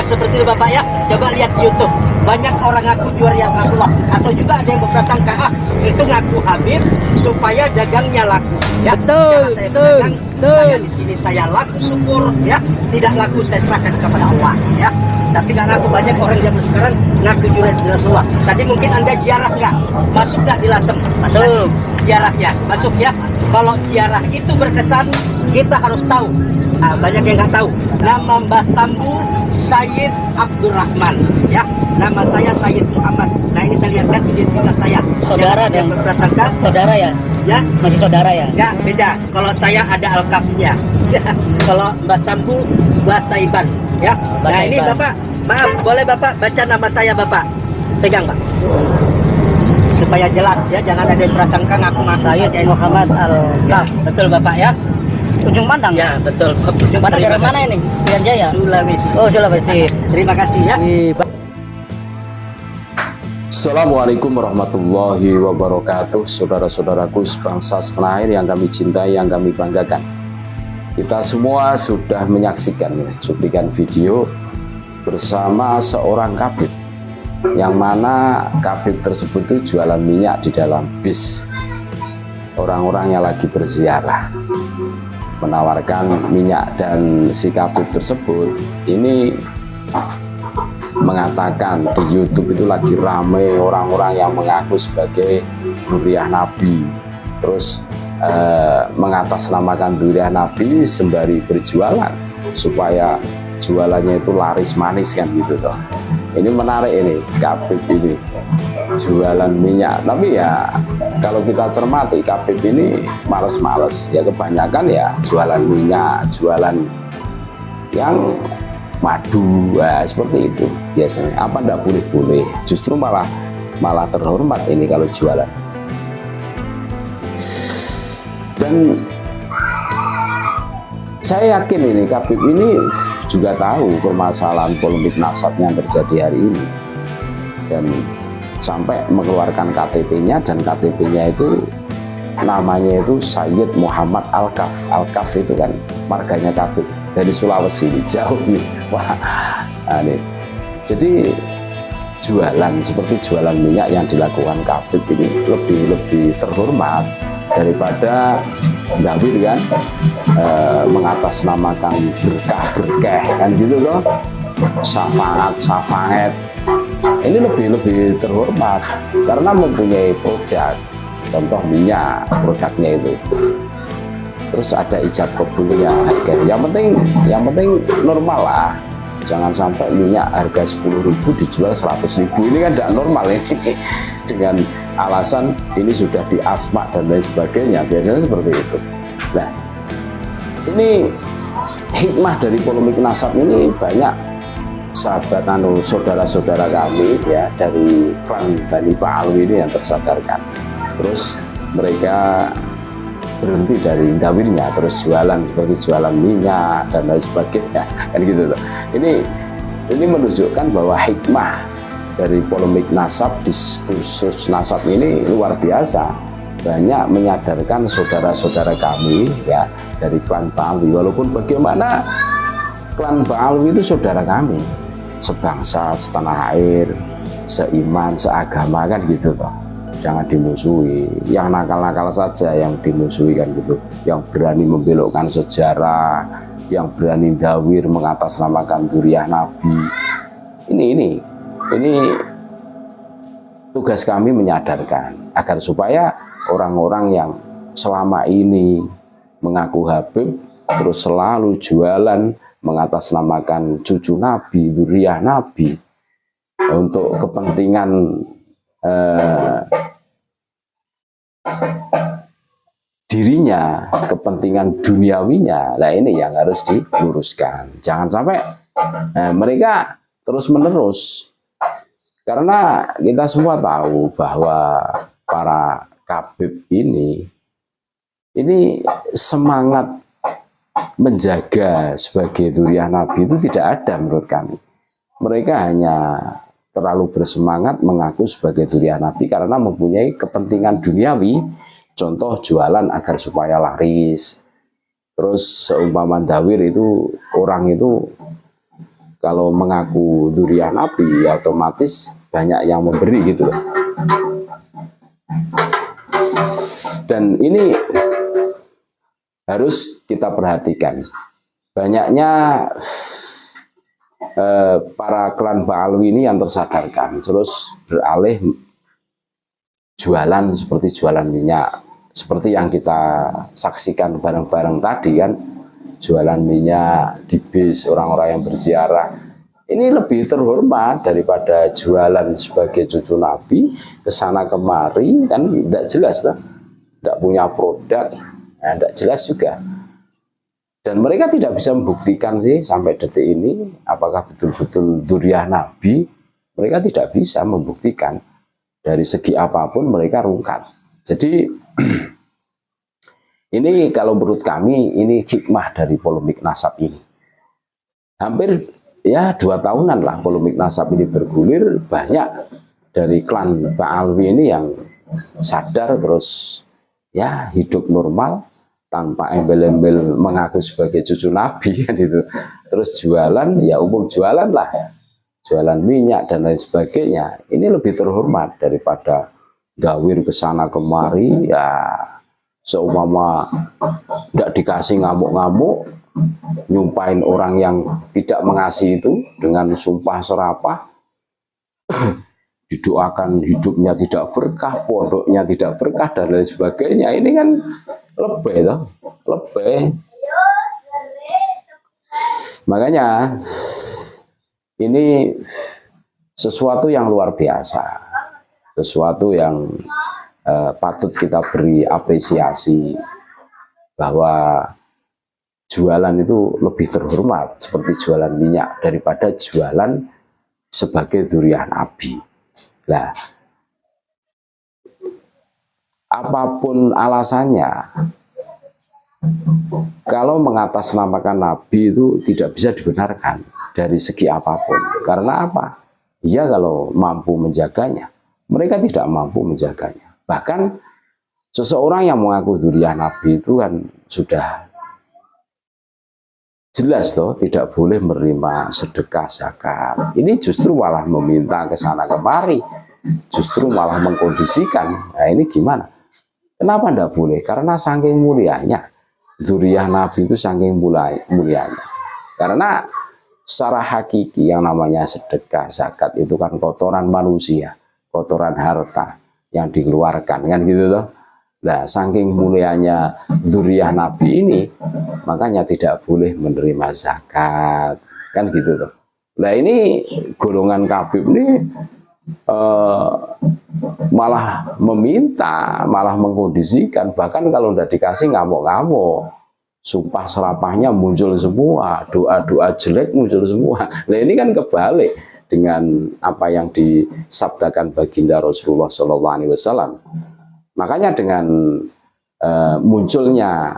seperti itu Bapak ya. Coba lihat di YouTube. Banyak orang ngaku juara Rasulullah. Atau juga ada yang berprasangka, itu ngaku Habib supaya dagangnya laku. Ya, Betul, saya betul, pedagang, betul. saya di sini saya laku syukur ya. Tidak laku saya serahkan kepada Allah ya. Tapi nggak ngaku, banyak orang zaman sekarang ngaku juara Rasulullah. Tadi mungkin Anda ziarah nggak? Masuk nggak di Lasem? Masuk. Ziarahnya masuk ya. Kalau ziarah itu berkesan, kita harus tahu. Nah, banyak yang nggak tahu. Nama Mbah Sambu Sayyid Abdurrahman ya. Nama saya Sayyid Muhammad. Nah, ini saya lihatkan identitas saya. Saudara yang berprasangka saudara ya? ya. Masih saudara ya? Ya, beda. Kalau saya ada alkafnya. Kalau Mbah Sambu Mbah Saiban ya. Nah, ini Bapak, maaf, boleh Bapak baca nama saya Bapak? Pegang Pak. Supaya jelas ya, jangan ada yang prasangka ngaku-ngaku Sayyid Muhammad Ya, betul Bapak ya. Ujung Pandang? Ya, betul. Ujung Pandang dari mana ini? Pilihan Jaya? Sulawesi. Oh, Sulawesi. Terima kasih ya. Assalamualaikum warahmatullahi wabarakatuh. Saudara-saudaraku sebangsa setanah air yang kami cintai, yang kami banggakan. Kita semua sudah menyaksikan cuplikan video bersama seorang kabid, yang mana kabid tersebut itu jualan minyak di dalam bis. Orang-orang yang lagi berziarah menawarkan minyak, dan si kabid tersebut ini mengatakan di YouTube itu lagi ramai orang-orang yang mengaku sebagai dzurriyyah Nabi, terus mengatasnamakan dzurriyyah Nabi sembari berjualan supaya jualannya itu laris manis kan gitu toh. Ini menarik ini, kabid ini jualan minyak, tapi ya kalau kita cermati kabid ini males-males ya, kebanyakan ya jualan minyak, jualan yang madu, seperti itu biasanya. Apa enggak boleh-boleh, justru malah terhormat ini kalau jualan. Dan saya yakin ini kabid ini juga tahu permasalahan polemik nasab yang terjadi hari ini, dan sampai mengeluarkan KTP-nya, dan KTP-nya itu namanya itu Sayyid Muhammad Al-Kaf. Al-Kaf itu kan marganya kabid dari Sulawesi, jauh nih. Wah, nah ini. Jadi jualan seperti jualan minyak yang dilakukan kabid ini lebih terhormat daripada Dawir kan, mengatasnamakan berkah kan gitu loh, syafaat ini lebih terhormat karena mempunyai produk, contoh minyak, produknya itu terus ada ijab kabulnya harga, yang penting normal lah. Jangan sampai minyak harga 10.000 dijual 100.000, ini kan tidak normal ini. Dengan alasan ini sudah diasma dan lain sebagainya, biasanya seperti itu. Nah, ini hikmah dari polemik nasab ini banyak sahabat saudara-saudara kami ya dari klan Bani Pa'alwi ini yang tersadarkan. Terus mereka berhenti dari dawirnya, terus jualan seperti jualan minyak dan lain sebagainya kan gitu loh. Ini menunjukkan bahwa hikmah dari polemik nasab, diskursus nasab ini luar biasa, banyak menyadarkan saudara-saudara kami ya dari klan Pa'alwi. Walaupun bagaimana klan Pa'alwi itu saudara kami, sebangsa, setanah air, seiman, seagama kan gitu loh. Jangan dimusuhi, yang nakal-nakal saja yang dimusuhi kan gitu, yang berani membelokkan sejarah, yang berani dawir mengatasnamakan dzurriyyah Nabi. Ini tugas kami menyadarkan agar supaya orang-orang yang selama ini mengaku Habib terus selalu jualan mengatasnamakan cucu Nabi, dzurriyyah Nabi untuk kepentingan dirinya, kepentingan duniawinya. Nah, ini yang harus diluruskan. Jangan sampai mereka terus-menerus, karena kita semua tahu bahwa para kabib ini semangat menjaga sebagai dzurriyyah Nabi itu tidak ada menurut kami. Mereka hanya terlalu bersemangat mengaku sebagai dzurriyyah Nabi karena mempunyai kepentingan duniawi, contoh jualan agar supaya laris. Terus seumpama dawir itu, orang itu kalau mengaku dzurriyyah Nabi, ya otomatis banyak yang memberi gitu loh. Dan ini harus kita perhatikan. Banyaknya para klan Ba'alwi ini yang tersadarkan, terus beralih jualan seperti jualan minyak, seperti yang kita saksikan bareng-bareng tadi kan, jualan minyak di bis orang-orang yang berziarah. Ini lebih terhormat daripada jualan sebagai cucu Nabi kesana kemari, kan tidak jelas lah, tidak punya produk, tidak jelas juga. Dan mereka tidak bisa membuktikan sih sampai detik ini apakah betul-betul dzurriyyah Nabi. Mereka tidak bisa membuktikan. Dari segi apapun mereka rungkat. Jadi ini kalau menurut kami ini hikmah dari polemik nasab ini. Hampir ya 2 tahunan lah polemik nasab ini bergulir. Banyak dari klan Ba'alwi ini yang sadar terus ya hidup normal tanpa embel-embel mengaku sebagai cucu Nabi kan itu. Terus jualan ya umum jualan lah, jualan minyak dan lain sebagainya. Ini lebih terhormat daripada gawir kesana kemari ya, seumpama tidak dikasih ngamuk-ngamuk, nyumpahin orang yang tidak mengasihi itu dengan sumpah serapah. Didoakan hidupnya tidak berkah, pondoknya tidak berkah dan lain sebagainya. Ini kan lebih toh, lebih. Makanya ini sesuatu yang luar biasa, sesuatu yang patut kita beri apresiasi, bahwa jualan itu lebih terhormat seperti jualan minyak daripada jualan sebagai dzurriyyah Nabi. Nah, apapun alasannya, kalau mengatasnamakan Nabi itu tidak bisa dibenarkan dari segi apapun. Karena apa? Iya, kalau mampu menjaganya, mereka tidak mampu menjaganya. Bahkan seseorang yang mengaku dzurriyyah Nabi itu kan sudah jelas toh tidak boleh menerima sedekah zakat. Ini justru malah meminta ke sana kemari, justru malah mengkondisikan. Nah ini gimana? Kenapa tidak boleh? Karena saking mulianya dzurriyyah Nabi itu, saking mulianya. Karena secara hakiki yang namanya sedekah zakat itu kan kotoran manusia, kotoran harta yang dikeluarkan kan gitu loh. Nah, saking mulianya dzurriyyah Nabi ini, makanya tidak boleh menerima zakat, kan gitu loh. Nah ini golongan Khabib ini malah meminta, malah mengkondisikan, bahkan kalau tidak dikasih ngamuk-ngamuk, sumpah serapahnya muncul semua, doa-doa jelek muncul semua. Nah ini kan kebalik dengan apa yang disabdakan baginda Rasulullah SAW. Makanya dengan munculnya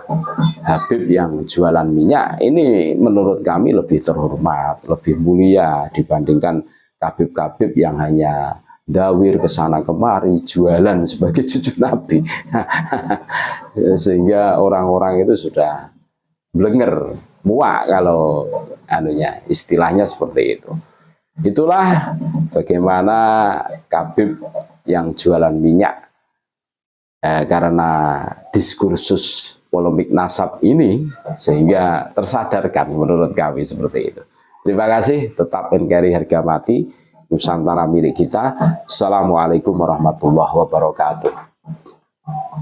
Habib yang jualan minyak ini menurut kami lebih terhormat, lebih mulia dibandingkan Khabib-khabib yang hanya dawir kesana kemari, jualan sebagai cucu Nabi. Sehingga orang-orang itu sudah blenger, muak kalau anunya, istilahnya seperti itu. Itulah bagaimana Khabib yang jualan minyak. Karena diskursus polemik nasab ini sehingga tersadarkan menurut kami seperti itu. Terima kasih, tetap NKRI harga mati, Nusantara milik kita. Assalamualaikum warahmatullahi wabarakatuh.